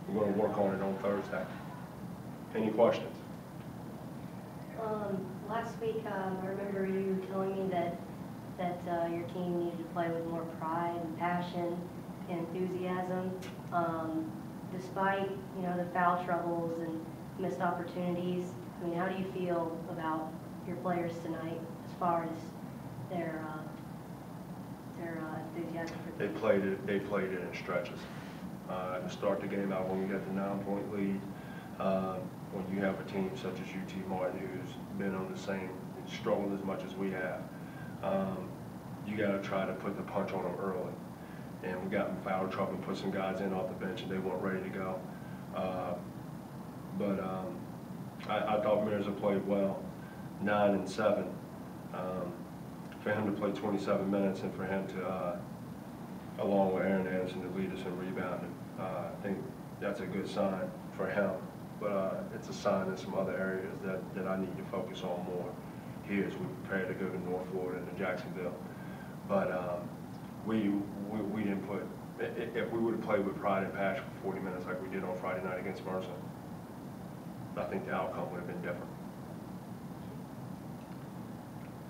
we're going to work on it on Thursday. Any questions? Last week, I remember you telling me that your team needed to play with more pride and passion and enthusiasm. Despite the foul troubles and missed opportunities, I mean, how do you feel about your players tonight as far as their enthusiasm? They played it in stretches. To start the game out when we got the 9-point lead, when you have a team such as UT Martin who's been on the same struggle as much as we have, you got to try to put the punch on them early. And we got in foul trouble, put some guys in off the bench, and they weren't ready to go. I thought Mirza played well, 9 and 7. For him to play 27 minutes and for him to, along with Aaron Anderson, to lead us in rebounding, I think that's a good sign for him. But it's a sign in some other areas that I need to focus on more here as we prepare to go to North Florida and to Jacksonville. But we didn't put, if we would have played with pride and passion for 40 minutes like we did on Friday night against Mercer, I think the outcome would have been different.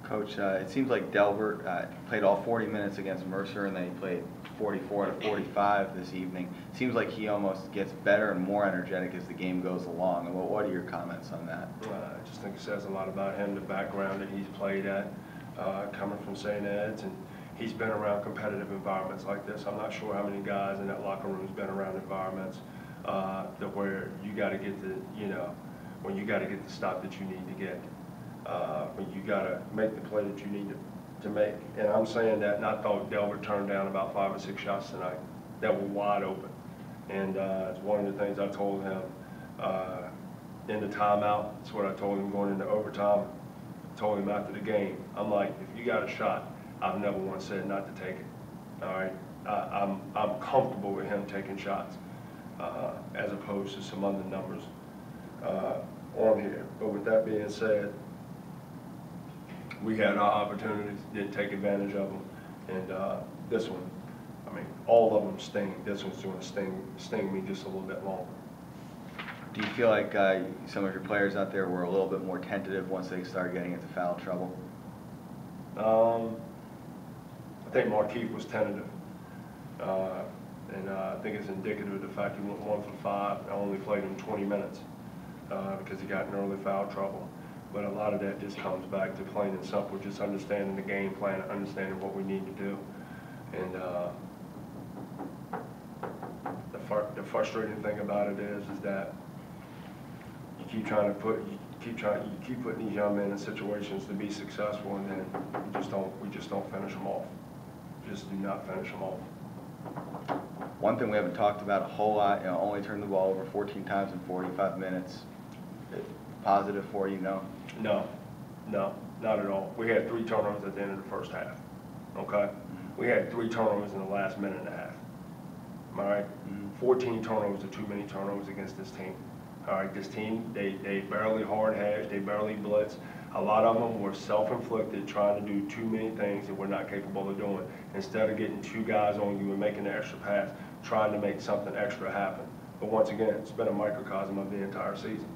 Coach, it seems like Delbert played all 40 minutes against Mercer, and then he played 44 to 45 this evening. Seems like he almost gets better and more energetic as the game goes along. And what are your comments on that? I just think it says a lot about him, the background that he's played at, coming from St. Ed's, and he's been around competitive environments like this. I'm not sure how many guys in that locker room has been around environments that where you got to get the, when you got to get the stop that you need to get. When you got to make the play that you need to make. And I'm saying that, and I thought Delbert turned down about 5 or 6 shots tonight that were wide open. And it's one of the things I told him in the timeout. It's what I told him going into overtime. I told him after the game, I'm like, if you got a shot, I've never once said not to take it. All right, I'm comfortable with him taking shots as opposed to some other numbers on here. But with that being said, we had our opportunities, didn't take advantage of them, and this one, I mean, all of them sting. This one's going to sting me just a little bit longer. Do you feel like some of your players out there were a little bit more tentative once they started getting into foul trouble? I think Markeith was tentative, and I think it's indicative of the fact he went 1 for 5. I only played him 20 minutes because he got in early foul trouble. But a lot of that just comes back to plain and simple, just understanding the game plan, understanding what we need to do. And the frustrating thing about it is that you keep putting these young men in situations to be successful, and then we just don't finish them off. Just do not finish them off. One thing we haven't talked about a whole lot, only turned the ball over 14 times in 45 minutes. Positive for you, no? No, not at all. We had 3 turnovers at the end of the first half, okay? We had 3 turnovers in the last minute and a half, all right? 14 turnovers are too many turnovers against this team, all right? This team, they barely hard hash, they barely blitz. A lot of them were self-inflicted, trying to do too many things that we're not capable of doing. Instead of getting 2 guys on you and making an extra pass, trying to make something extra happen. But once again, it's been a microcosm of the entire season.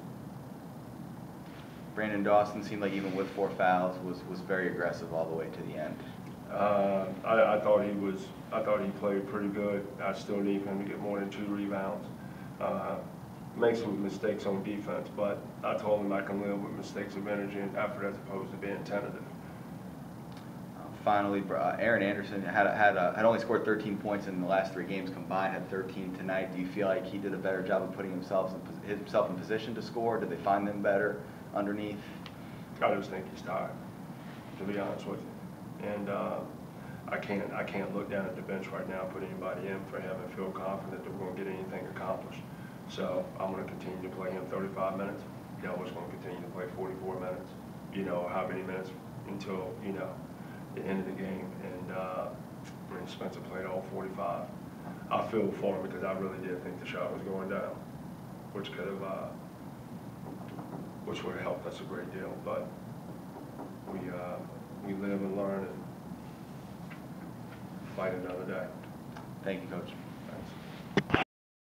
Brandon Dawson seemed like even with 4 fouls was very aggressive all the way to the end. I thought he played pretty good. I still need him to get more than 2 rebounds. Make some mistakes on defense, but I told him I can live with mistakes of energy and effort as opposed to being tentative. Finally, Aaron Anderson had only scored 13 points in the last 3 games combined, had 13 tonight. Do you feel like he did a better job of putting himself in position to score? Did they find them better underneath? I just think he's tired, to be honest with you. And I can't look down at the bench right now, put anybody in for him and feel confident that we're going to get anything accomplished. So I'm going to continue to play him 35 minutes. Delbert's going to continue to play 44 minutes. How many minutes until, the end of the game. And Spencer played all 45. I feel for him because I really did think the shot was going down, which could have, which would have helped us a great deal. But we live and learn and fight another day. Thank you, Coach.